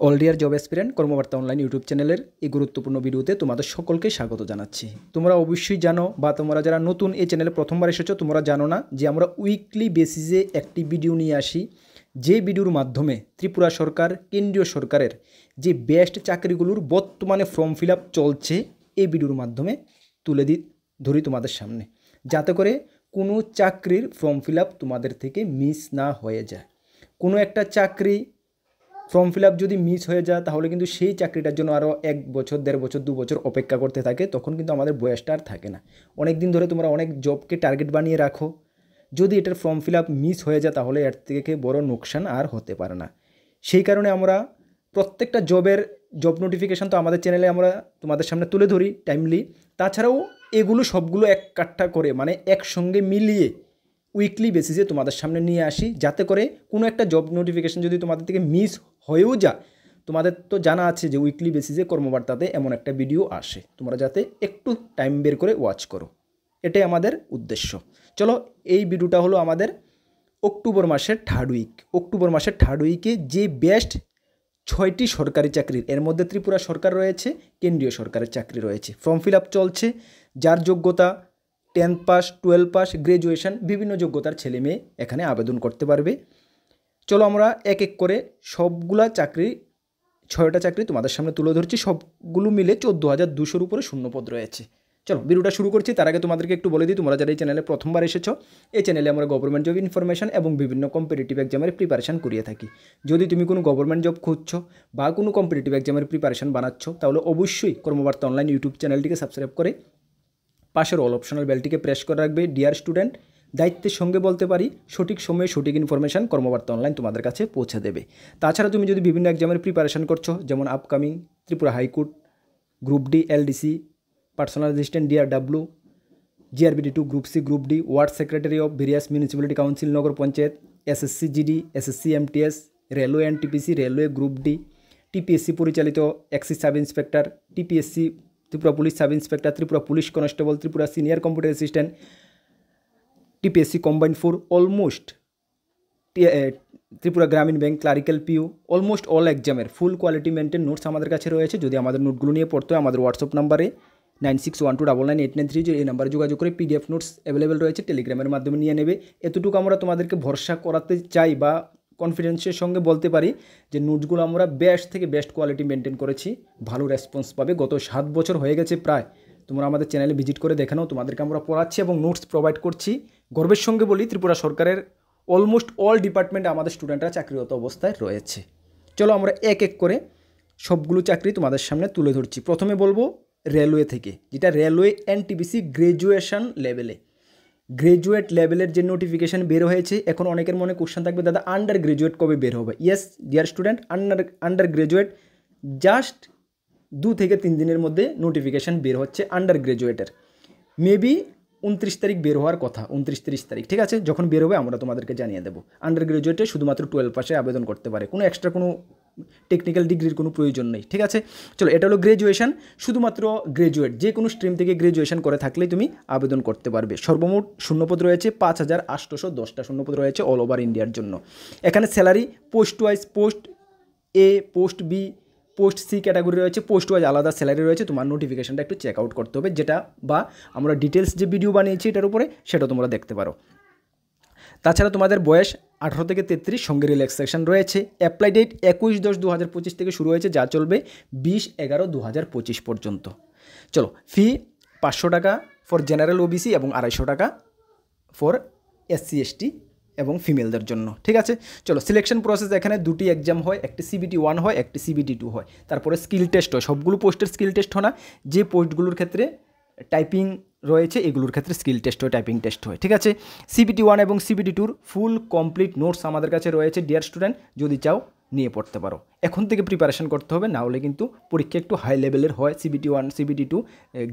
All deer job aspirant কর্মবার্তা online YouTube চ্যানেলের এই গুরুত্বপূর্ণ ভিডিওতে তোমাদের সকলকে স্বাগত জানাচ্ছি। তোমরা অবশ্যই জানো বা তোমরা যারা নতুন এই চ্যানেলে প্রথমবার এসেছো তোমরা জানো না যে আমরা উইকলি বেসিসে একটি ভিডিও নিয়ে আসি, যে ভিডিওর মাধ্যমে ত্রিপুরা সরকার কেন্দ্রীয় সরকারের যে বেস্ট চাকরিগুলোর বর্তমানে ফর্ম ফিল আপ চলছে এই ভিডিওর মাধ্যমে তুলে ধরি তোমাদের সামনে, যাতে করে কোনো চাকরির ফর্ম ফিল আপ তোমাদের থেকে মিস না হয়ে যায়। কোনো একটা চাকরি ফর্ম ফিল আপ যদি মিস হয়ে যায় তাহলে কিন্তু সেই চাকরিটার জন্য আরও 1 বছর 1.5 বছর 2 বছর অপেক্ষা করতে থাকে, তখন কিন্তু আমাদের বয়সটা আর থাকে না। অনেক দিন ধরে তোমরা অনেক জবকে টার্গেট বানিয়ে রাখো, যদি এটার ফর্ম ফিল আপ মিস হয়ে যায় তাহলে এর থেকে বড় নোকসান আর হতে পারে না। সেই কারণে আমরা প্রত্যেকটা জব নোটিফিকেশান তো আমাদের চ্যানেলে আমরা তোমাদের সামনে তুলে ধরি টাইমলি। তাছাড়াও এগুলো সবগুলো এক কাঠা করে মানে একসঙ্গে মিলিয়ে উইকলি বেসিসে তোমাদের সামনে নিয়ে আসি, যাতে করে কোনো একটা জব নোটিফিকেশান যদি তোমাদের থেকে মিস হয়েও যায়, তোমাদের তো জানা আছে যে উইকলি বেসিসে কর্মবার্তাতে এমন একটা ভিডিও আসে, তোমরা যাতে একটু টাইম বের করে ওয়াচ করো, এটাই আমাদের উদ্দেশ্য। চলো, এই ভিডিওটা হলো আমাদের অক্টোবর মাসের থার্ড উইকে যে বেস্ট 6টি সরকারি চাকরির, এর মধ্যে ত্রিপুরা সরকার রয়েছে, কেন্দ্রীয় সরকারের চাকরি রয়েছে, ফর্ম ফিল আপ চলছে। যার যোগ্যতা 10 পাস 12 পাস গ্র্যাজুয়েশন বিভিন্ন যোগ্যতার ছেলে মেয়ে এখানে আবেদন করতে পারবে। চলো আমরা এক এক করে সবগুলা চাকরি 6টা চাকরি তোমাদের সামনে তুলে ধরছি, সবগুলো মিলে 14,200-র উপরে শূন্যপদ রয়েছে। চলো ভিডিওটা শুরু করছি। তার আগে তোমাদেরকে একটু বলে দিই, তোমরা যারা এই চ্যানেলে প্রথমবার এসেছো, এই চ্যানেলে আমরা গভর্নমেন্ট জব ইনফরমেশন এবং বিভিন্ন কম্পিটিটিভ এক্সামের প্রিপারেশান করিয়ে থাকি। যদি তুমি কোনো গভর্নমেন্ট জব খুঁজছো বা কোনো কম্পিটিটিভ এক্সামের প্রিপারেশান বানাচ্ছ, তাহলে অবশ্যই কর্মবার্তা অনলাইন ইউটিউব চ্যানেলটিকে সাবস্ক্রাইব করে পাশের অল অপশনাল বেলটিকে প্রেস করে রাখবে। ডিয়ার স্টুডেন্ট, দায়িত্বের সঙ্গে বলতে পারি সঠিক সময়ে সঠিক ইনফরমেশান কর্মবার্তা অনলাইন তোমাদের কাছে পৌঁছে দেবে। তাছাড়া তুমি যদি বিভিন্ন এক্সামের প্রিপারেশান করছো, যেমন upcoming Tripura high court, group D, LDC, personal assistant DRW, GRBD2, group C, group D, ward secretary of various municipality council, নগর panchayat, SSC GD, SSC MTS, railway NTPC, railway group D, TPSC পরিচালিত excise sub inspector, TPSC Tripura police sub inspector, Tripura police constable, Tripura senior computer assistant, TPSC combined four, almost Tripura Gramin bank clerical PO, almost all এক্সামের full quality maintain notes আমাদের কাছে রয়েছে। যদি আমাদের নোটগুলো নিয়ে পড়তে হয়, আমাদের হোয়াটসঅ্যাপ নাম্বারে 9612998930 এই নাম্বারে যোগাযোগ করে PDF নোটস অ্যাভেলেবেল রয়েছে, টেলিগ্রামের মাধ্যমে নিয়ে নেবে। এতটুকু আমরা তোমাদেরকে ভরসা করাতে চাই বা কনফিডেন্সের সঙ্গে বলতে পারি যে নোটসগুলো আমরা বেস্ট থেকে বেস্ট কোয়ালিটি মেনটেন করেছি, ভালো রেসপন্স পাবে। গত 7 বছর হয়ে গেছে প্রায়, তোমরা আমাদের চ্যানেলে ভিজিট করে দেখে নাও, তোমাদেরকে আমরা পড়াচ্ছি এবং নোটস প্রোভাইড করছি। গর্বের সঙ্গে বলি, ত্রিপুরা সরকারের অলমোস্ট অল ডিপার্টমেন্টে আমাদের স্টুডেন্টরা চাকরিরত অবস্থায় রয়েছে। চলো আমরা এক এক করে সবগুলো চাকরি তোমাদের সামনে তুলে ধরছি। প্রথমে বলবো রেলওয়ে থেকে, যেটা রেলওয়ে NTPC গ্র্যাজুয়েশন গ্র্যাজুয়েট লেভেলের যে নোটিফিকেশান বের হয়েছে। এখন অনেকের মনে কোশ্চেন থাকবে, দাদা আন্ডার গ্র্যাজুয়েট কবে বের হবে? Yes dear student, under graduate just 2 থেকে 3 দিনের মধ্যে নোটিফিকেশান বের হচ্ছে আন্ডার গ্র্যাজুয়েটের। মেবি 29 তারিখ বের হওয়ার কথা, 29-30 তারিখ, ঠিক আছে? যখন বের হবে আমরা তোমাদেরকে জানিয়ে দেবো। আন্ডার গ্র্যাজুয়েটে শুধুমাত্র 12 পাসে আবেদন করতে পারে, কোনো এক্সট্রা কোনো টেকনিক্যাল ডিগ্রির কোনো প্রয়োজন নেই, ঠিক আছে? চলো, এটা হলো গ্র্যাজুয়েশন, শুধুমাত্র গ্র্যাজুয়েট যে কোনো স্ট্রিম থেকে গ্র্যাজুয়েশন করে থাকলেই তুমি আবেদন করতে পারবে। সর্বমোট শূন্যপদ রয়েছে 5810টা শূন্যপদ রয়েছে অল ওভার ইন্ডিয়ার জন্য। এখানে salary post wise, post A, post B, post C category রয়েছে, পোস্ট ওয়াইজ আলাদা স্যালারি রয়েছে। তোমার নোটিফিকেশনটা একটু চেক আউট করতে হবে, যেটা বা আমরা ডিটেলস যে ভিডিও বানিয়েছি এটার উপরে সেটা তোমরা দেখতে পারো। তাছাড়া তোমাদের বয়স 18 থেকে 33, সঙ্গে রিল্যাক্সেশন রয়েছে। অ্যাপ্লাই ডেট 21-10-2025 থেকে শুরু হয়েছে, যা চলবে 20-11-2025 পর্যন্ত। চলো, ফি 500 টাকা ফর জেনারেল OBC এবং 250 টাকা ফর SC ST এবং ফিমেলদের জন্য, ঠিক আছে? চলো, সিলেকশন প্রসেস এখানে 2টি এক্সাম হয়, একটি CBT 1 হয়, একটি CBT 2 হয়, তারপরে স্কিল টেস্ট হয়। সবগুলো পোস্টের স্কিল টেস্ট হয় না, যে পোস্টগুলোর ক্ষেত্রে টাইপিং রয়েছে এগুলোর ক্ষেত্রে স্কিল টেস্ট হয়, টাইপিং টেস্ট হয়, ঠিক আছে? CBT 1 এবং CBT 2-র ফুল কমপ্লিট নোটস আমাদের কাছে রয়েছে। ডিয়ার স্টুডেন্ট, যদি চাও নিয়ে পড়তে পারো, এখন থেকে প্রিপারেশন করতে হবে, না হলে কিন্তু পরীক্ষা একটু হাই লেভেলের হয়। CBT 1 CBT 2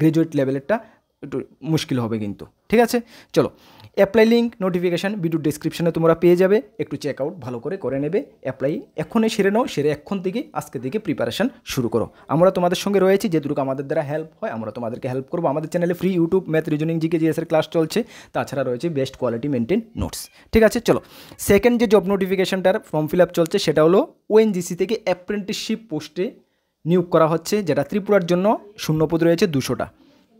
গ্র্যাজুয়েট লেভেলেরটা একটু মুশকিল হবে কিন্তু, ঠিক আছে? চলো, অ্যাপ্লাই লিঙ্ক নোটিফিকেশান ভিডিও ডেসক্রিপশনে তোমরা পেয়ে যাবে, একটু চেক আউট ভালো করে নেবে। অ্যাপ্লাই এখনই সেরে নাও, সেরে এখন থেকে আজকে থেকে প্রিপারেশন শুরু করো। আমরা তোমাদের সঙ্গে রয়েছি, যেটুকু আমাদের দ্বারা হেল্প হয় আমরা তোমাদেরকে হেল্প করবো। আমাদের চ্যানেলে free YouTube math, reasoning, GK, জিএসের ক্লাস চলছে, তাছাড়া রয়েছে বেস্ট কোয়ালিটি মেনটেন নোটস। ঠিক আছে, চলো সেকেন্ড যে জব নোটিফিকেশানটার ফর্ম ফিল আপ চলছে সেটা হলো ওএনজিসি থেকে অ্যাপ্রেন্টিসশিপ পোস্টে নিয়োগ করা হচ্ছে, যেটা ত্রিপুরার জন্য শূন্যপদ রয়েছে 200টা।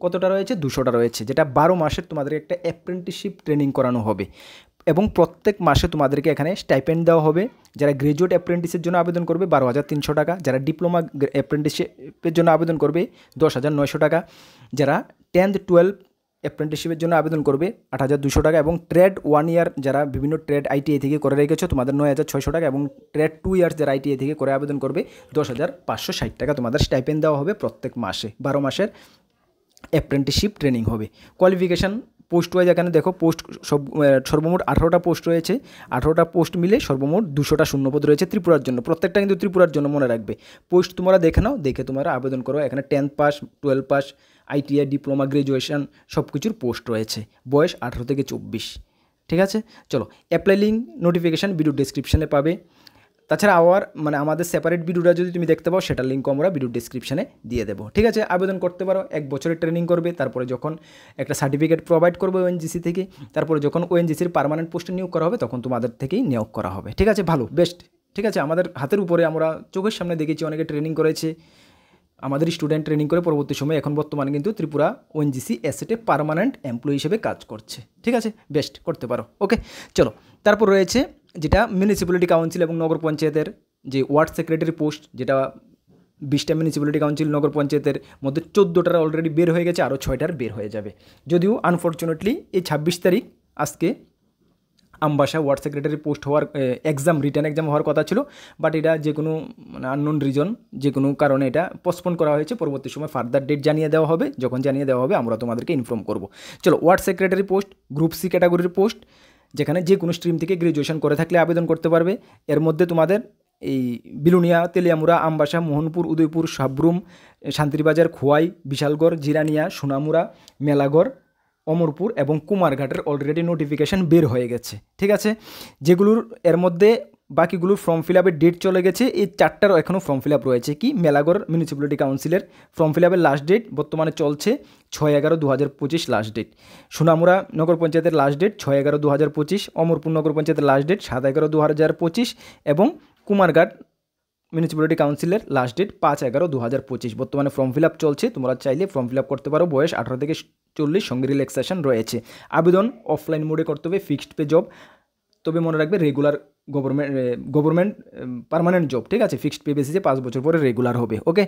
কতটা রয়েছে? 200টা রয়েছে, যেটা 12 মাসের তোমাদের একটা অ্যাপ্রেন্টিসশিপ ট্রেনিং করানো হবে এবং প্রত্যেক মাসে তোমাদেরকে এখানে স্টাইপেন্ড দেওয়া হবে। যারা গ্র্যাজুয়েট অ্যাপ্রেন্টিসের জন্য আবেদন করবে 12,300 টাকা, যারা ডিপ্লোমা অ্যাপ্রেন্টিসশিপের জন্য আবেদন করবে 10,900 টাকা, যারা 10th 12 অ্যাপ্রেন্টিসশিপের জন্য আবেদন করবে 8,200 টাকা, এবং ট্রেড 1 ইয়ার যারা বিভিন্ন ট্রেড আইটিআই থেকে করে রেখেছো তোমাদের 9,600 টাকা, এবং ট্রেড 2 ইয়ার্স যারা আইটিআই থেকে করে আবেদন করবে 10,560 টাকা তোমাদের স্টাইপেন্ড দেওয়া হবে প্রত্যেক মাসে। 12 মাসের অ্যাপ্রেন্টিসশিপ ট্রেনিং হবে। কোয়ালিফিকেশান পোস্ট ওয়াইজ এখানে দেখো, পোস্ট সর্বমোট 18টা পোস্ট রয়েছে। 18টা পোস্ট মিলে সর্বমোট 200টা শূন্যপদ রয়েছে ত্রিপুরার জন্য। প্রত্যেকটা কিন্তু ত্রিপুরার জন্য, মনে রাখবে। পোস্ট তোমরা দেখে নাও, দেখে তোমরা আবেদন করো। এখানে 10th pass, 12 pass, ITI, diploma, graduation সব কিছুর পোস্ট রয়েছে। বয়স 18 থেকে 24। ঠিক আছে, চলো অ্যাপ্লাই লিঙ্ক নোটিফিকেশান ভিডিও ডেসক্রিপশানে পাবে। তাছাড়া আমাদের সেপারেট ভিডিওটা যদি তুমি দেখতে পাও সেটার লিঙ্ক আমরা ভিডিও ডেসক্রিপশানে দিয়ে দেবো। ঠিক আছে, আবেদন করতে পারো। 1 বছরের ট্রেনিং করবে, তারপরে যখন একটা সার্টিফিকেট প্রোভাইড করবে ওএনজিসি থেকে, তারপরে যখন ওএনজিসির পার্মানেন্ট পোস্টে নিয়োগ করা হবে তখন তোমাদের থেকেই নিয়োগ করা হবে। ঠিক আছে, ভালো, বেস্ট। ঠিক আছে, আমাদের হাতের উপরে আমরা চোখের সামনে দেখেছি, অনেকে ট্রেনিং করেছে, আমাদের স্টুডেন্ট ট্রেনিং করে পরবর্তী সময় এখন বর্তমানে কিন্তু ত্রিপুরা ওএনজিসি অ্যাসেটে পার্মানেন্ট এমপ্লয়ি হিসেবে কাজ করছে। ঠিক আছে, বেস্ট, করতে পারো। ওকে, চলো তারপর রয়েছে যেটা মিউনিসিপ্যালিটি কাউন্সিল এবং নগর পঞ্চায়েতের যে ওয়ার্ড সেক্রেটারি পোস্ট, যেটা 20টা মিউনিসিপ্যালিটি কাউন্সিল নগর পঞ্চায়েতের মধ্যে 14টার অলরেডি বের হয়ে গেছে, আরও 6টার বের হয়ে যাবে। যদিও আনফর্চুনেটলি এই 26 তারিখ আজকে আমবাসা ওয়ার্ড সেক্রেটারি পোস্ট হওয়ার রিটার্ন এক্সাম হওয়ার কথা ছিল, বাট এটা যে কোনো আননোন রিজন, যে কোনো কারণে এটা পোস্টপোন করা হয়েছে। পরবর্তী সময় ফার্দার ডেট জানিয়ে দেওয়া হবে, যখন জানিয়ে দেওয়া হবে আমরা তোমাদেরকে ইনফর্ম করব। চলো, ward secretary post group C ক্যাটাগরির পোস্ট, যেখানে যে কোনো স্ট্রিম থেকে গ্র্যাজুয়েশন করে থাকলে আবেদন করতে পারবে। এর মধ্যে তোমাদের এই বিলুনিয়া, তেলিয়ামুড়া, আমবাসা, মোহনপুর, উদয়পুর, সাবরুম, শান্তিরবাজার, খোয়াই, বিশালগড়, জিরানিয়া, সোনামুড়া, মেলাগড়, অমরপুর এবং কুমারঘাটের অলরেডি নোটিফিকেশান বের হয়ে গেছে। ঠিক আছে, যেগুলোর এর মধ্যে বাকিগুলোর ফর্ম ফিল আপের ডেট চলে গেছে। এই 4টারও এখনও ফর্ম ফিল আপ রয়েছে। কি, মেলাগড় মিউনিসিপ্যালিটি কাউন্সিলের ফর্ম ফিল আপের লাস্ট ডেট বর্তমানে চলছে 6/11/2025 লাস্ট ডেট। সোনামুড়া নগর পঞ্চায়েতের লাস্ট ডেট 6/11/2025, অমরপুর নগর পঞ্চায়েতের লাস্ট ডেট 7/11/2025 এবং কুমারঘাট মিউনিসিপ্যালিটি কাউন্সিলের লাস্ট ডেট 5/11/2025। বর্তমানে ফর্ম ফিল আপ চলছে, তোমরা চাইলে ফর্ম ফিল আপ করতে পারো। বয়স 18 থেকে 40, সঙ্গে রিল্যাক্সেশন রয়েছে। আবেদন অফলাইন মোডে করতে হবে, ফিক্সড পে জব, তবে মনে রাখবে রেগুলার গভর্নমেন্ট পার্মানেন্ট জব। ঠিক আছে, ফিক্সড পে বেসিসে 5 বছর পরে রেগুলার হবে। ওকে,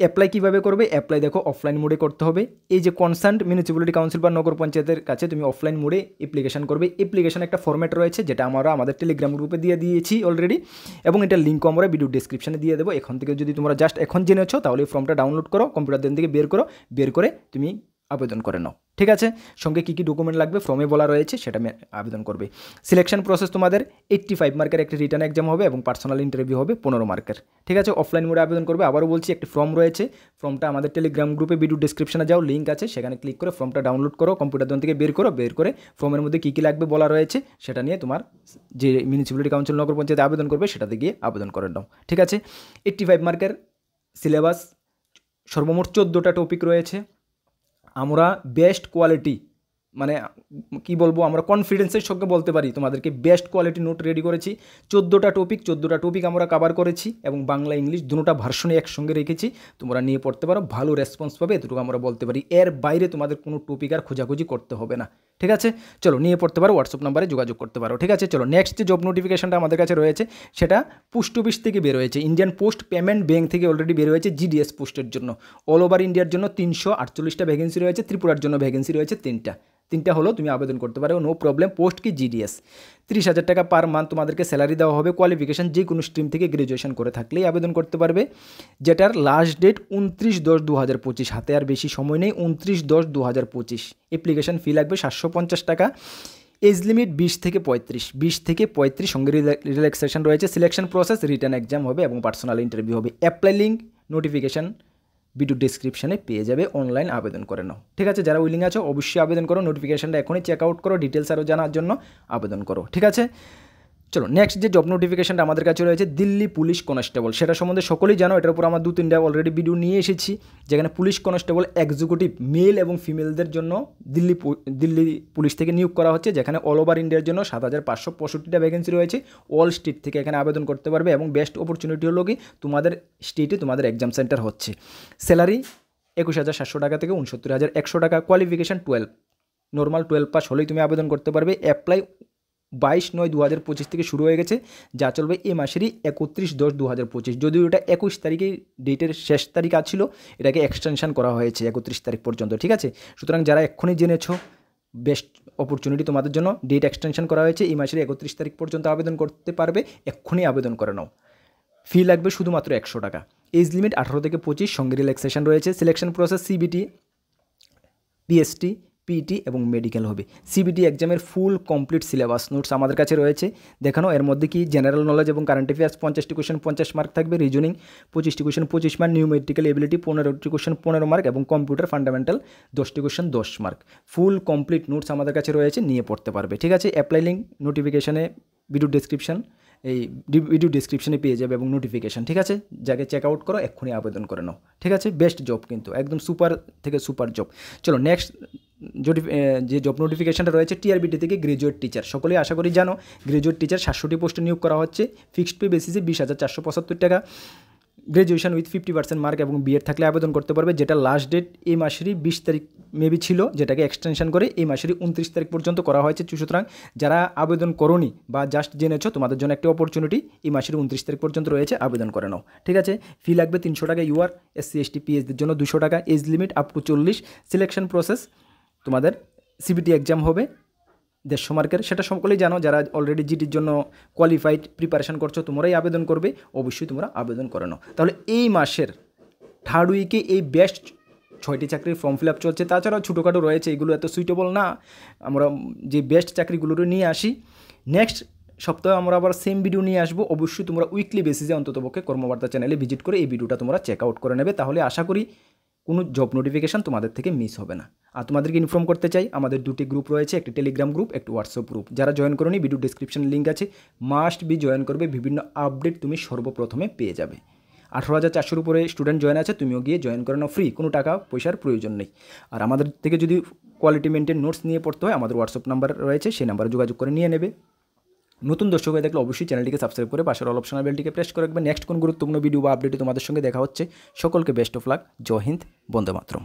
অ্যাপ্লাই কীভাবে করবে? অ্যাপ্লাই দেখো অফলাইন মোডে করতে হবে। এই যে কনসার্ন মিউনিসিপ্যালিটি কাউন্সিল বা নগর পঞ্চায়েতের কাছে তুমি অফলাইন মোডে অ্যাপ্লিকেশন করবে। অ্যাপ্লিকেশন একটা ফরম্যাট রয়েছে, যেটা আমরা আমাদের টেলিগ্রাম গ্রুপে দিয়ে দিয়েছি অলরেডি, এবং এটার লিঙ্কও আমরা ভিডিও ডেসক্রিপশনে দিয়ে দেবো। এখান থেকে যদি তোমরা জাস্ট এখন জেনেছো তাহলে এই ফর্মটা ডাউনলোড করো, কম্পিউটার দেন থেকে বের করে তুমি আবেদন করে নাও। ঠিক আছে, সঙ্গে কী কী ডকুমেন্ট লাগবে ফর্মে বলা রয়েছে, সেটা আবেদন করবে। সিলেকশন প্রসেস তোমাদের 85 মার্কের একটি রিটার্ন এক্সাম হবে এবং পার্সোনাল ইন্টারভিউ হবে 15 মার্কের। ঠিক আছে, অফলাইন মোডে আবেদন করবে। আবারও বলছি, একটি ফর্ম রয়েছে, ফর্মটা আমাদের টেলিগ্রাম গ্রুপে ভিডিও ডেসক্রিপশনে যাও, লিঙ্ক আছে, সেখানে ক্লিক করে ফর্মটা ডাউনলোড করো, কম্পিউটার দোকান থেকে বের করে ফর্মের মধ্যে কী কী লাগবে বলা রয়েছে সেটা নিয়ে তোমার যে মিউনিসিপ্যালিটি কাউন্সিল নগর পঞ্চায়েতে আবেদন করবে সেটাতে গিয়ে আবেদন করে নাও। ঠিক আছে, 85 মার্কের সিলেবাস, সর্বমোট 14টা টপিক রয়েছে। আমরা বেস্ট কোয়ালিটি, মানে কি বলবো, আমরা কনফিডেন্সের সঙ্গে বলতে পারি তোমাদেরকে বেস্ট কোয়ালিটি নোট রেডি করেছি। 14টা টপিক আমরা কভার করেছি এবং বাংলা ইংলিশ দুটোটা ভার্সনে একসঙ্গে রেখেছি, তোমরা নিয়ে পড়তে পারো, ভালো রেসপন্স পাবে, এতটুকু আমরা বলতে পারি। এর বাইরে তোমাদের কোনো টপিক আর খোঁজাখুঁজি করতে হবে না। ঠিক আছে, চলো নিয়ে পড়তে পারো, হোয়াটসঅ্যাপ নাম্বারে যোগাযোগ করতে পারো। ঠিক আছে, চলো নেক্সট যে জব নোটিফিকেশনটা আমাদের কাছে রয়েছে সেটা পোস্ট অফিস থেকে বের হয়েছে, ইন্ডিয়ান পোস্ট পেমেন্ট ব্যাঙ্ক থেকে অলরেডি বের হয়েছে জিডিএস পোস্টের জন্য। অল ওভার ইন্ডিয়ার জন্য 348টা ভ্যাকেন্সি রয়েছে, ত্রিপুরার জন্য ভ্যাকেন্সি রয়েছে 3টা হলো, তুমি আবেদন করতে পারো, নো প্রবলেম। পোস্ট কি জিডিএস, 30,000 টাকা পার মান্থ তোমাদেরকে স্যালারি দেওয়া হবে। কোয়ালিফিকেশান যে কোনো স্ট্রিম থেকে গ্র্যাজুয়েশন করে থাকলেই আবেদন করতে পারবে, যেটার লাস্ট ডেট 29/10/2025। হাতে আর বেশি সময় নেই, 29/10/2025। অ্যাপ্লিকেশান ফি লাগবে 750 টাকা। এজ লিমিট 20 থেকে 35, সঙ্গে রিল্যাক্সেশন রয়েছে। সিলেকশন প্রসেস রিটার্ন এক্সাম হবে এবং পার্সোনাল ইন্টারভিউ হবে। অ্যাপ্লাই লিঙ্ক নোটিফিকেশান ভিডিও ডেসক্রিপশানে পেয়ে যাবে, অনলাইন আবেদন করে নাও। ঠিক আছে, যারা উইলিং আছো অবশ্যই আবেদন করো, নোটিফিকেশানটা এখনই চেক আউট করো, ডিটেলস আরও জানার জন্য আবেদন করো। ঠিক আছে, চলো নেক্সট যে জব নোটিফিকেশনটা আমাদের কাছে রয়েছে দিল্লি পুলিশ কনস্টেবল, সেটা সম্বন্ধে সকলেই জানো। এটার উপর আমার 2-3টা অলরেডি ভিডিও নিয়ে এসেছি, যেখানে পুলিশ কনস্টেবল এক্সিকিউটিভ মেল এবং ফিমেলদের জন্য দিল্লি পুলিশ থেকে নিয়োগ করা হচ্ছে, যেখানে অল ওভার ইন্ডিয়ার জন্য 7,565টা ভ্যাকেন্সি রয়েছে। অল স্টেট থেকে এখানে আবেদন করতে পারবে এবং বেস্ট অপরচুনিটি হলো কি তোমাদের স্টেটে তোমাদের এক্সাম সেন্টার হচ্ছে। স্যালারি 21,700 টাকা থেকে 69,100 টাকা। কোয়ালিফিকেশান 12, নর্মাল 12 পাস হলেই তুমি আবেদন করতে পারবে। অ্যাপ্লাই 22/9/2025 থেকে শুরু হয়ে গেছে, যা চলবে এই মাসেরই 31/10/2025। যদিও এটা 21 তারিখে ডেটের শেষ তারিখ ছিল, এটাকে এক্সটেনশন করা হয়েছে 31 তারিখ পর্যন্ত। ঠিক আছে, সুতরাং যারা এক্ষুনি জেনেছো বেস্ট অপরচুনিটি তোমাদের জন্য, ডেট এক্সটেনশন করা হয়েছে, এই মাসের 31 তারিখ পর্যন্ত আবেদন করতে পারবে। এক্ষুনি আবেদন করে নাও। ফি লাগবে শুধুমাত্র 100 টাকা। এজ লিমিট 18 থেকে 25, সঙ্গে রিল্যাক্সেশন রয়েছে। Selection process CBT, PST, PET এবং মেডিকেল হবে। সিবিটি এক্সামের ফুল কমপ্লিট সিলেবাস নোটস আমাদের কাছে রয়েছে, দেখানো। এর মধ্যে কি জেনারেল নলেজ এবং কারেন্ট অ্যাফেয়ার্স 50টি কোয়েশ্চেন 50 মার্ক থাকবে, রিজনিং 25টি কোয়েশ্চেন 25 মার্ক, নিউমেরিক্যাল এবিলিটি 15টি কোয়েশ্চেন 15 মার্ক এবং কম্পিউটার ফান্ডামেন্টাল 10টি question 10 mark. Full complete notes আমাদের কাছে রয়েছে, নিয়ে পড়তে পারবে। ঠিক আছে, অ্যাপ্লাই লিঙ্ক নোটিফিকেশানে ভিডিও ডেসক্রিপশনে পেয়ে যাবে এবং নোটিফিকেশান। ঠিক আছে, যাকে চেক আউট করো, এক্ষুনি আবেদন করে নাও। ঠিক আছে, বেস্ট জব কিন্তু একদম সুপার থেকে সুপার জব। চলো নেক্সট যে জব নোটিফিকেশানটা রয়েছে টিআরবিটি থেকে গ্রাজুয়েট টিচার। সকলেই আশা করি জানো, গ্রাজুয়েট টিচার 700টি পোস্টে নিয়োগ করা হচ্ছে। ফিক্সড পে বেসিসে 20,475 টাকা। গ্র্যাজুয়েশন উইথ 50% মার্ক এবং বিএড থাকলে আবেদন করতে পারবে, যেটা লাস্ট ডেট এই মাসেরই 20 তারিখ মেবি ছিল, যেটাকে এক্সটেনশন করে এই মাসেরই 29 তারিখ পর্যন্ত করা হয়েছে। সুতরাং যারা আবেদন করোনি বা জাস্ট জেনেছো, তোমাদের জন্য একটা অপরচুনিটি, এই মাসের 29 তারিখ পর্যন্ত রয়েছে, আবেদন করে নাও। ঠিক আছে, ফি লাগবে 300 টাকা। ইউআর SC ST PSদের জন্য 200 টাকা। Age limit up to 40। Selection process তোমাদের সিবিটি এক্সাম হবে 150 মার্কের, সেটা সকলেই জানো। যারা অলরেডি জিটির জন্য কোয়ালিফাইড প্রিপারেশন করছো, তোমরাই আবেদন করবে, অবশ্যই তোমরা আবেদন করে নাও। তাহলে এই মাসের 3rd উইকে এই বেস্ট 6টি চাকরির ফর্ম ফিল আপ চলছে। তাছাড়াও ছোটোখাটো রয়েছে, এগুলো এত সুইটেবল না। আমরা যে বেস্ট চাকরিগুলো নিয়ে আসি, নেক্সট সপ্তাহে আমরা আবার সেম ভিডিও নিয়ে আসবো। অবশ্যই তোমরা উইকলি বেসিসে অন্ততপক্ষে কর্মবার্তা চ্যানেলে ভিজিট করে এই ভিডিওটা তোমরা চেক আউট করে নেবে, তাহলে আশা করি কোনো জব নোটিফিকেশান তোমাদের থেকে মিস হবে না। আর তোমাদেরকে ইনফর্ম করতে চাই, আমাদের 2টি গ্রুপ রয়েছে, একটি টেলিগ্রাম গ্রুপ, একটি হোয়াটসঅ্যাপ গ্রুপ। যারা জয়েন করোনি, ভিডিও ডিসক্রিপশনে লিঙ্ক আছে, মাস্ট বি জয়েন করবে। বিভিন্ন আপডেট তুমি সর্বপ্রথমে পেয়ে যাবে। 18,400 উপরে স্টুডেন্ট জয়েন আছে, তুমিও গিয়ে জয়েন করে নাও, ফ্রি, কোনো টাকা পয়সার প্রয়োজন নেই। আর আমাদের থেকে যদি কোয়ালিটি মেনটেন নোটস নিয়ে পড়তে হয়, আমাদের হোয়াটসঅ্যাপ নাম্বার রয়েছে, সেই নাম্বারে যোগাযোগ করে নিয়ে নেবে। নতুন দর্শক হয়ে দেখলে অবশ্যই চ্যানেলটিকে সাবস্ক্রাইব করে পাশের অল অপশনাল বেলটিকে প্রেস করে রাখবে। নেক্সট কোন গুরুত্বপূর্ণ ভিডিও বা আপডেটে তোমাদের সঙ্গে দেখা হচ্ছে। সকলকে বেস্ট অফ লাক। জয় হিন্দ, বন্দে মাতরম।